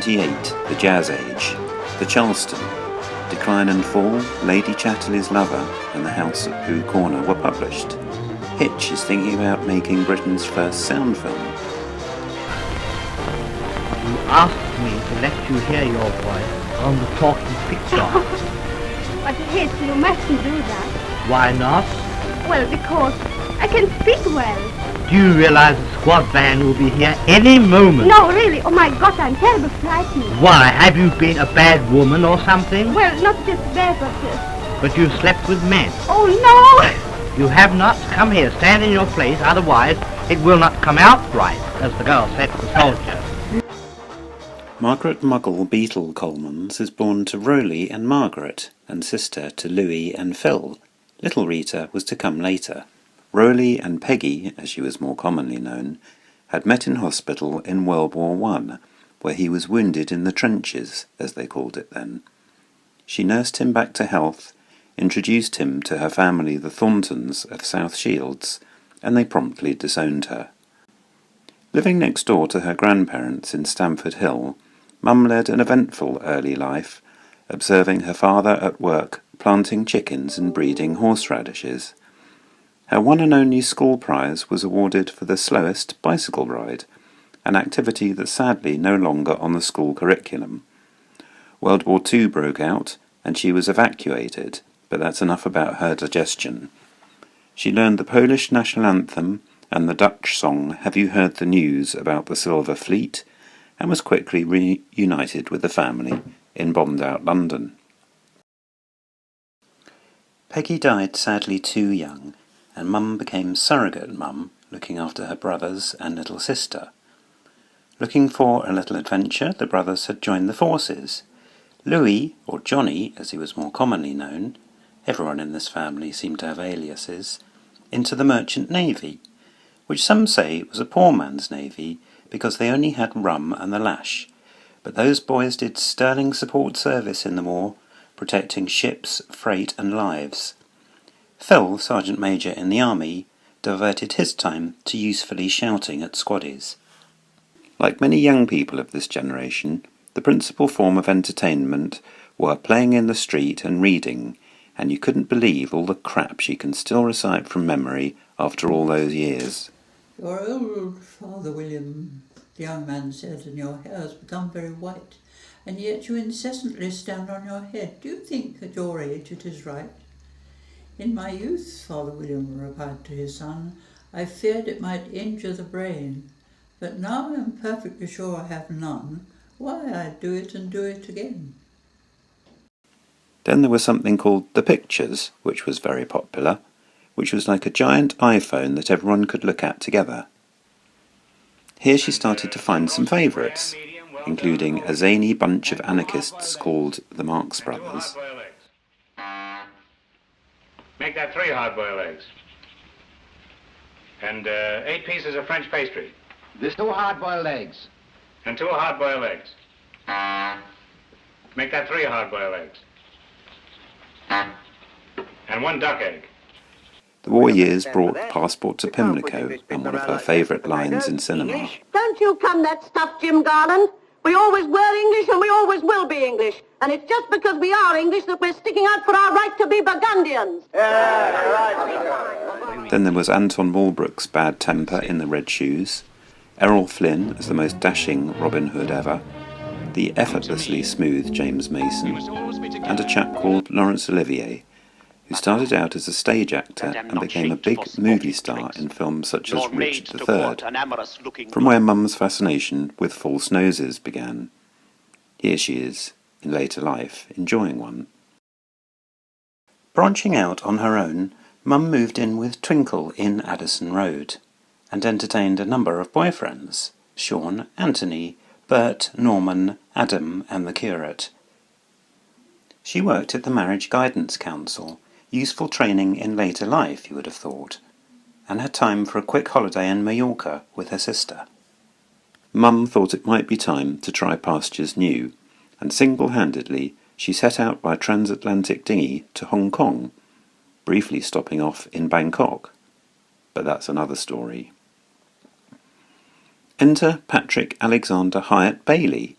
1978, The Jazz Age, The Charleston, Decline and Fall, Lady Chatterley's Lover and The House at Blue Corner were published. Hitch is thinking about making Britain's first sound film. You asked me to let you hear your voice on the talking picture. But Hitch, you mustn't do that. Why not? Well, because I can speak well. Do you realize the squad van will be here any moment? No, really. Oh my God, I'm terribly frightened. Why? Have you been a bad woman or something? Well, not just bad, But you've slept with men. Oh no! You have not. Come here, stand in your place, otherwise it will not come out right, as the girl said to the soldier. Margaret Muggle Beetle Colemans is born to Roly and Margaret, and sister to Louis and Phil. Little Rita was to come later. Roly and Peggy, as she was more commonly known, had met in hospital in World War I, where he was wounded in the trenches, as they called it then. She nursed him back to health, introduced him to her family, the Thorntons of South Shields, and they promptly disowned her. Living next door to her grandparents in Stamford Hill, Mum led an eventful early life, observing her father at work planting chickens and breeding horseradishes. Her one and only school prize was awarded for the slowest bicycle ride, an activity that's sadly no longer on the school curriculum. World War II broke out, and she was evacuated, but that's enough about her digestion. She learned the Polish national anthem and the Dutch song Have You Heard the News About the Silver Fleet, and was quickly reunited with the family in bombed-out London. Peggy died sadly too young, and Mum became surrogate mum, looking after her brothers and little sister. Looking for a little adventure, the brothers had joined the forces. Louis, or Johnny as he was more commonly known, everyone in this family seemed to have aliases, into the Merchant Navy, which some say was a poor man's navy because they only had rum and the lash, but those boys did sterling support service in the war, protecting ships, freight and lives. Phil, Sergeant Major in the army, diverted his time to usefully shouting at squaddies. Like many young people of this generation, the principal form of entertainment were playing in the street and reading, and you couldn't believe all the crap she can still recite from memory after all those years. "You're old, Father William," the young man said, "and your hair has become very white, and yet you incessantly stand on your head. Do you think at your age it is right?" "In my youth," Father William replied to his son, "I feared it might injure the brain, but now I am perfectly sure I have none. Why, I do it and do it again." Then there was something called The Pictures, which was very popular, which was like a giant iPhone that everyone could look at together. Here she started to find some favourites, including a zany bunch of anarchists called the Marx Brothers. Make that 3 hard-boiled eggs. And 8 pieces of French pastry. There's 2 hard-boiled eggs. And 2 hard-boiled eggs. Make that 3 hard-boiled eggs. And 1 duck egg. The war years brought Passport to Pimlico and one of her favourite lines in cinema. "Don't you come that stuff, Jim Garland. We always were English and we always will be English. And it's just because we are English that we're sticking out for our right to be Burgundians." Then there was Anton Walbrook's bad temper in The Red Shoes, Errol Flynn as the most dashing Robin Hood ever, the effortlessly smooth James Mason, and a chap called Laurence Olivier, who started out as a stage actor and became a big movie star in films such as Richard III, from where Mum's fascination with false noses began. Here she is, in later life, enjoying one. Branching out on her own, Mum moved in with Twinkle in Addison Road, and entertained a number of boyfriends: Sean, Anthony, Bert, Norman, Adam and the curate. She worked at the Marriage Guidance Council, useful training in later life, you would have thought, and had time for a quick holiday in Mallorca with her sister. Mum thought it might be time to try pastures new, and single-handedly she set out by transatlantic dinghy to Hong Kong, briefly stopping off in Bangkok. But that's another story. Enter Patrick Alexander Hyatt Bailey,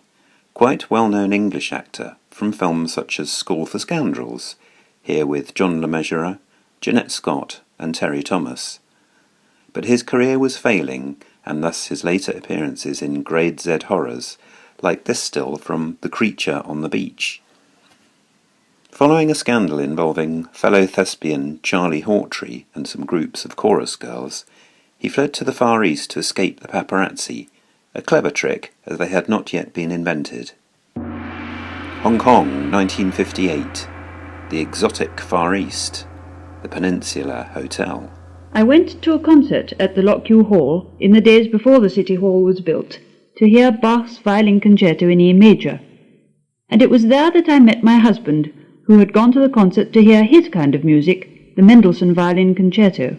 quite well-known English actor from films such as School for Scoundrels, here with John Le Mesurier, Jeanette Scott and Terry Thomas. But his career was failing, and thus his later appearances in Grade Z horrors, like this still from The Creature on the Beach. Following a scandal involving fellow thespian Charlie Hawtrey and some groups of chorus girls, he fled to the Far East to escape the paparazzi, a clever trick as they had not yet been invented. Hong Kong, 1958. The exotic Far East. The Peninsula Hotel. I went to a concert at the Lock U Hall in the days before the City Hall was built to hear Bach's Violin Concerto in E major, and it was there that I met my husband, who had gone to the concert to hear his kind of music, the Mendelssohn Violin Concerto.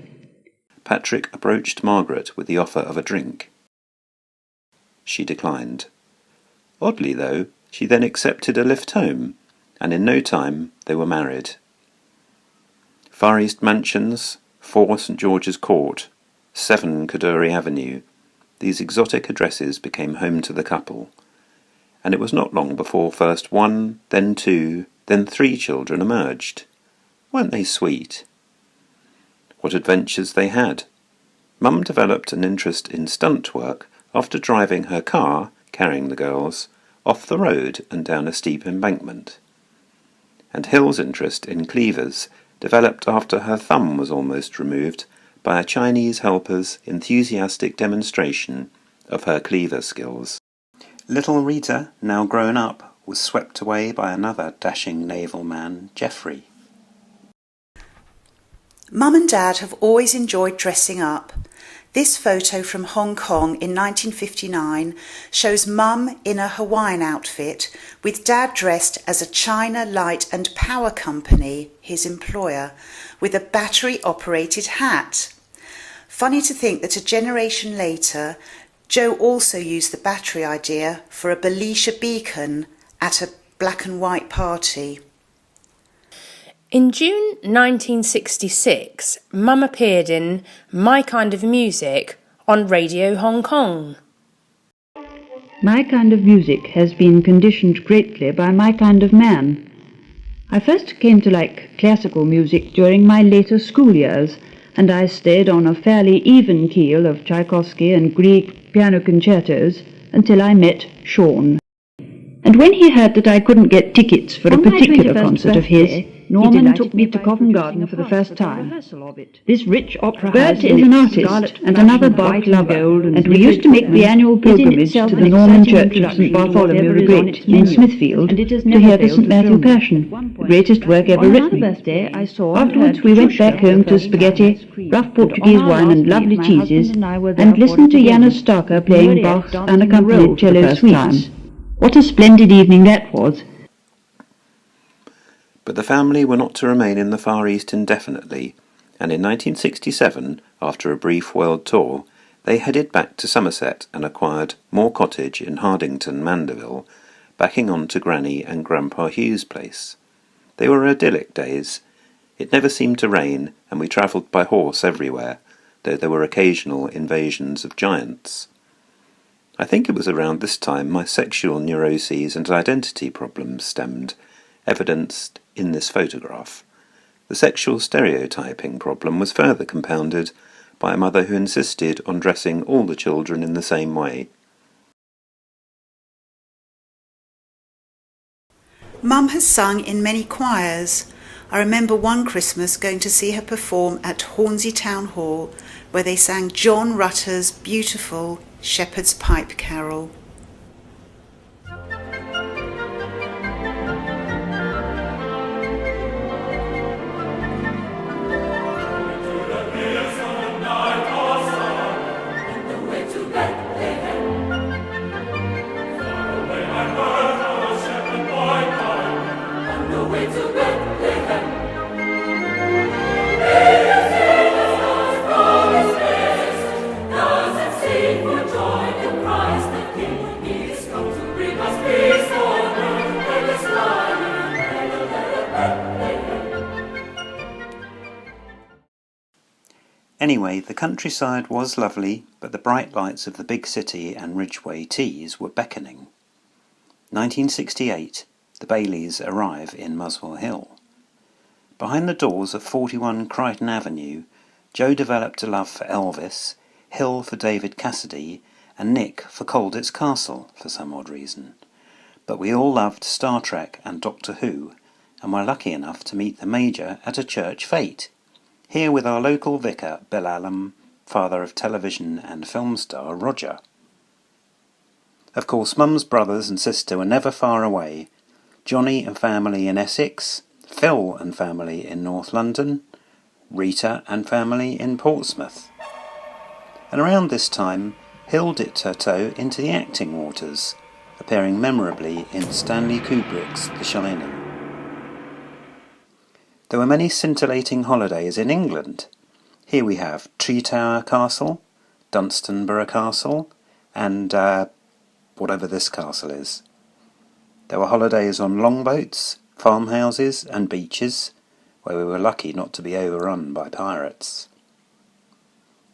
Patrick approached Margaret with the offer of a drink. She declined. Oddly, though, she then accepted a lift home, and in no time they were married. Far East Mansions, 4 St George's Court, 7 Kadoorie Avenue, these exotic addresses became home to the couple, and it was not long before first 1, then 2, then 3 children emerged. Weren't they sweet? What adventures they had! Mum developed an interest in stunt work after driving her car, carrying the girls, off the road and down a steep embankment. And Hill's interest in cleavers developed after her thumb was almost removed by a Chinese helper's enthusiastic demonstration of her cleaver skills. Little Rita, now grown up, was swept away by another dashing naval man, Geoffrey. Mum and Dad have always enjoyed dressing up. This photo from Hong Kong in 1959 shows Mum in a Hawaiian outfit with Dad dressed as a China Light and Power Company, his employer, with a battery-operated hat. Funny to think that a generation later, Joe also used the battery idea for a Belisha beacon at a black and white party. In June 1966, Mum appeared in My Kind of Music on Radio Hong Kong. My kind of music has been conditioned greatly by my kind of man. I first came to like classical music during my later school years, and I stayed on a fairly even keel of Tchaikovsky and Grieg piano concertos until I met Sean. And when he heard that I couldn't get tickets for a particular concert of his, Norman took me to Covent Garden for the first time. This rich opera house is an artist and another Bach lover, and we used to make the annual pilgrimage to the Norman Church of St Bartholomew the Great in Smithfield to hear the St Matthew Passion, the greatest work ever written. Afterwards we went back home to spaghetti, rough Portuguese wine and lovely cheeses, and listened to Janos Starker playing Bach's unaccompanied cello suites. What a splendid evening that was! But the family were not to remain in the Far East indefinitely, and in 1967, after a brief world tour, they headed back to Somerset and acquired Moor Cottage in Hardington, Mandeville, backing on to Granny and Grandpa Hugh's place. They were idyllic days. It never seemed to rain, and we travelled by horse everywhere, though there were occasional invasions of giants. I think it was around this time my sexual neuroses and identity problems stemmed, evidenced in this photograph. The sexual stereotyping problem was further compounded by a mother who insisted on dressing all the children in the same way. Mum has sung in many choirs. I remember one Christmas going to see her perform at Hornsey Town Hall, where they sang John Rutter's beautiful Shepherd's Pipe Carol. Anyway, the countryside was lovely, but the bright lights of the big city and Ridgeway Tees were beckoning. 1968. The Baileys arrive in Muswell Hill. Behind the doors of 41 Crichton Avenue, Joe developed a love for Elvis, Hill for David Cassidy, and Nick for Colditz Castle for some odd reason. But we all loved Star Trek and Doctor Who, and were lucky enough to meet the Major at a church fete, here with our local vicar, Bill Allen, father of television and film star Roger. Of course, Mum's brothers and sister were never far away. Johnny and family in Essex, Phil and family in North London, Rita and family in Portsmouth. And around this time, Hill dipped her toe into the acting waters, appearing memorably in Stanley Kubrick's The Shining. There were many scintillating holidays in England. Here we have Tree Tower Castle, Dunstanburgh Castle, and whatever this castle is. There were holidays on longboats, farmhouses and beaches, where we were lucky not to be overrun by pirates.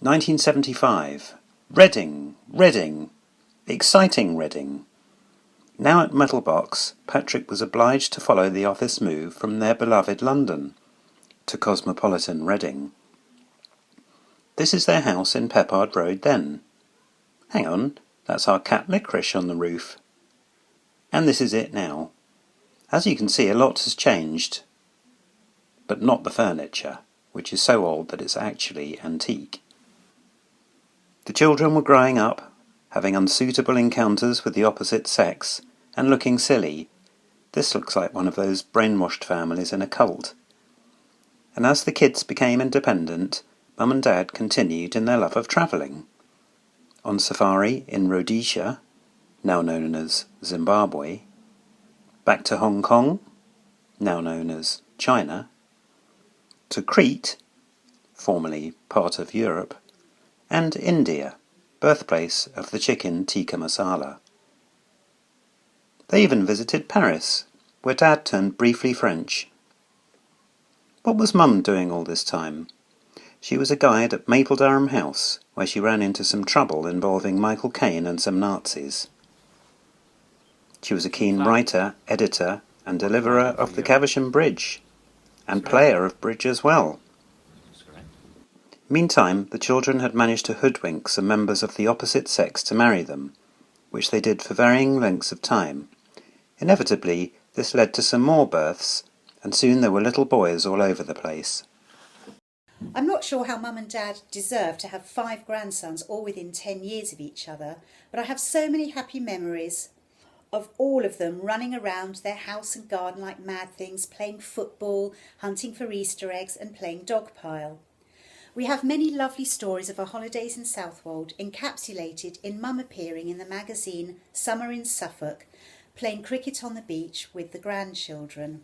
1975. Reading. Exciting Reading. Now at Metal Box, Patrick was obliged to follow the office move from their beloved London to cosmopolitan Reading. This is their house in Peppard Road then. Hang on, that's our cat Licorice on the roof. And this is it now. As you can see, a lot has changed, but not the furniture, which is so old that it's actually antique. The children were growing up, having unsuitable encounters with the opposite sex, and looking silly. This looks like one of those brainwashed families in a cult. And as the kids became independent, Mum and Dad continued in their love of travelling. On safari in Rhodesia, now known as Zimbabwe, back to Hong Kong, now known as China, to Crete, formerly part of Europe, and India, birthplace of the chicken tikka masala. They even visited Paris, where Dad turned briefly French. What was Mum doing all this time? She was a guide at Mapledurham House, where she ran into some trouble involving Michael Caine and some Nazis. She was a keen writer, editor, and deliverer of the Caversham Bridge, and player of bridge as well. Meantime, the children had managed to hoodwink some members of the opposite sex to marry them, which they did for varying lengths of time. Inevitably, this led to some more births, and soon there were little boys all over the place. I'm not sure how Mum and Dad deserve to have 5 grandsons all within 10 years of each other, but I have so many happy memories of all of them running around their house and garden like mad things, playing football, hunting for Easter eggs and playing dogpile. We have many lovely stories of our holidays in Southwold encapsulated in Mum appearing in the magazine Summer in Suffolk, playing cricket on the beach with the grandchildren.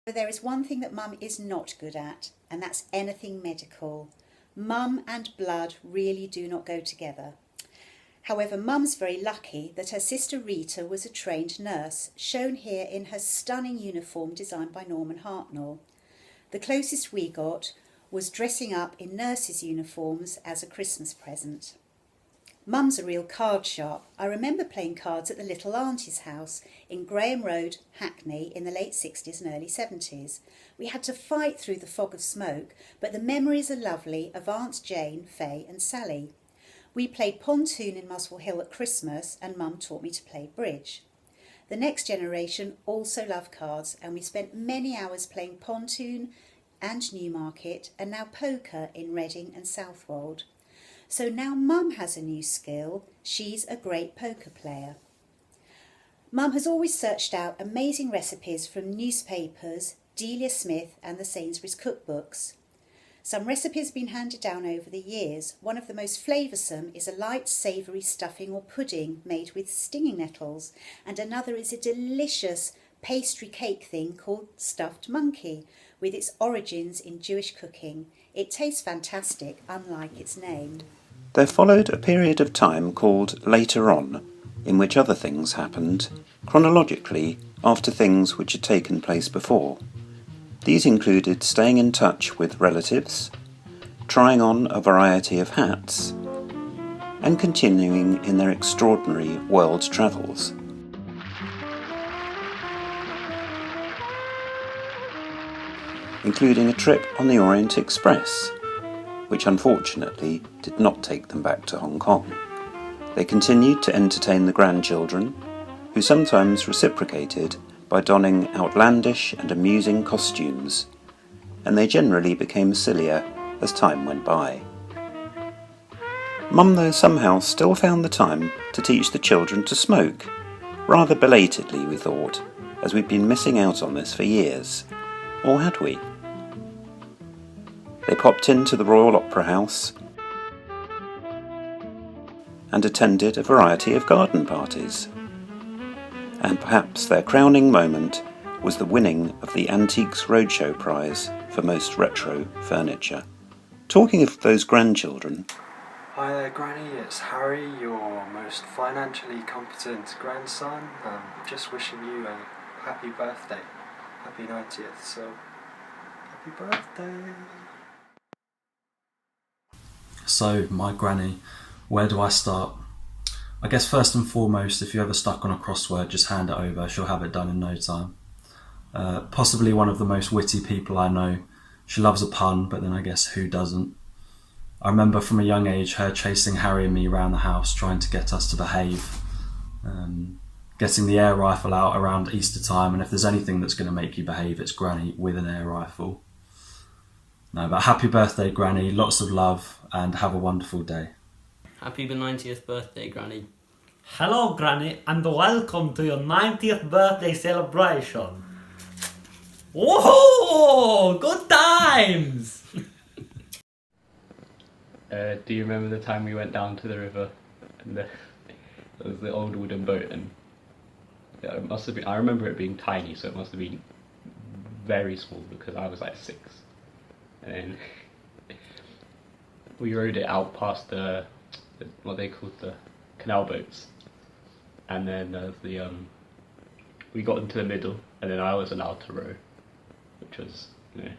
But there is one thing that Mum is not good at, and that's anything medical. Mum and blood really do not go together. However, Mum's very lucky that her sister Rita was a trained nurse, shown here in her stunning uniform designed by Norman Hartnell. The closest we got was dressing up in nurses' uniforms as a Christmas present. Mum's a real card sharp. I remember playing cards at the little auntie's house in Graham Road, Hackney, in the late 60s and early 70s. We had to fight through the fog of smoke, but the memories are lovely of Aunt Jane, Faye and Sally. We played pontoon in Muswell Hill at Christmas, and Mum taught me to play bridge. The next generation also love cards, and we spent many hours playing pontoon and Newmarket, and now poker in Reading and Southwold. So now Mum has a new skill. She's a great poker player. Mum has always searched out amazing recipes from newspapers, Delia Smith and the Sainsbury's cookbooks. Some recipes have been handed down over the years. One of the most flavoursome is a light savoury stuffing or pudding made with stinging nettles, and another is a delicious pastry cake thing called stuffed monkey, with its origins in Jewish cooking. It tastes fantastic, unlike its name. There followed a period of time called Later On, in which other things happened, chronologically, after things which had taken place before. These included staying in touch with relatives, trying on a variety of hats, and continuing in their extraordinary world travels. Including a trip on the Orient Express, which unfortunately did not take them back to Hong Kong. They continued to entertain the grandchildren, who sometimes reciprocated by donning outlandish and amusing costumes, and they generally became sillier as time went by. Mum, though, somehow still found the time to teach the children to smoke, rather belatedly, we thought, as we'd been missing out on this for years. Or had we? They popped into the Royal Opera House and attended a variety of garden parties. And perhaps their crowning moment was the winning of the Antiques Roadshow Prize for most retro furniture. Talking of those grandchildren... Hi there, Granny, it's Harry, your most financially competent grandson. Just wishing you a happy birthday. Happy 90th, so happy birthday. So, my granny, where do I start? I guess first and foremost, if you're ever stuck on a crossword, just hand it over, she'll have it done in no time. Possibly one of the most witty people I know. She loves a pun, but then I guess who doesn't? I remember from a young age her chasing Harry and me around the house, trying to get us to behave. Getting the air rifle out around Easter time, and if there's anything that's going to make you behave, it's Granny with an air rifle. No, but happy birthday, Granny, lots of love, and have a wonderful day. Happy 90th birthday, Granny. Hello, Granny, and welcome to your 90th birthday celebration. Whoa, good times! Do you remember the time we went down to the river and there was the old wooden boat, and it must have been, I remember it being tiny, so it must have been very small because I was like 6, and then we rowed it out past the what they called the canal boats, and then we got into the middle, and then I was allowed to row, which was, you know,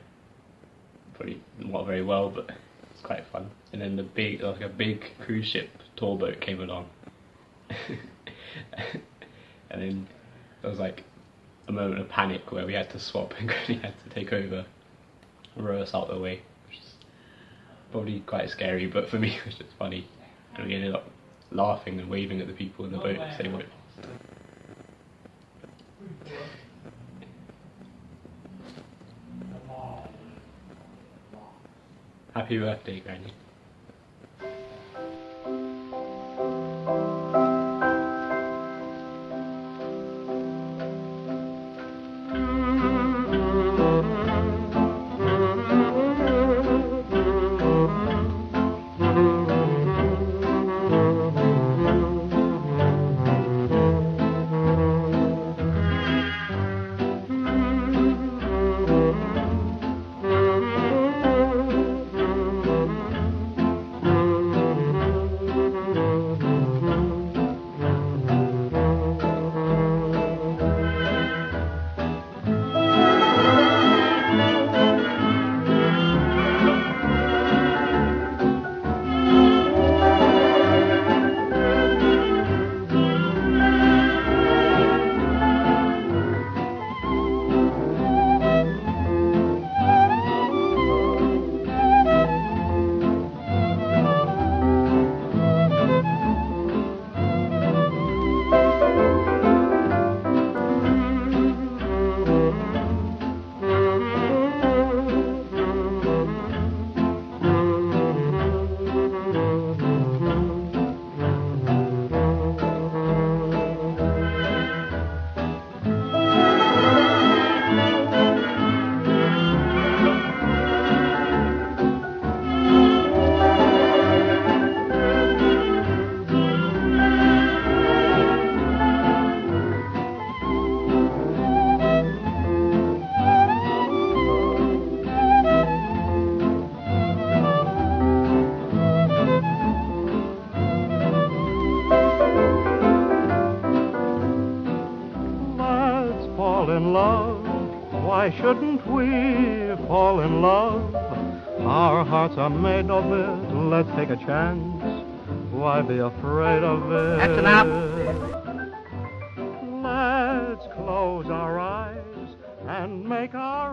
probably not very well, but it's quite fun. And then a big cruise ship tour boat came along, and then there was like a moment of panic where we had to swap, and Granny had to take over and row us out the way, which is probably quite scary, but for me it was just funny, and we ended up laughing and waving at the people in the boat as they went past. Happy birthday, Granny. Why shouldn't we fall in love? Our hearts are made of it. Let's take a chance. Why be afraid of it? That's enough. Let's close our eyes and make our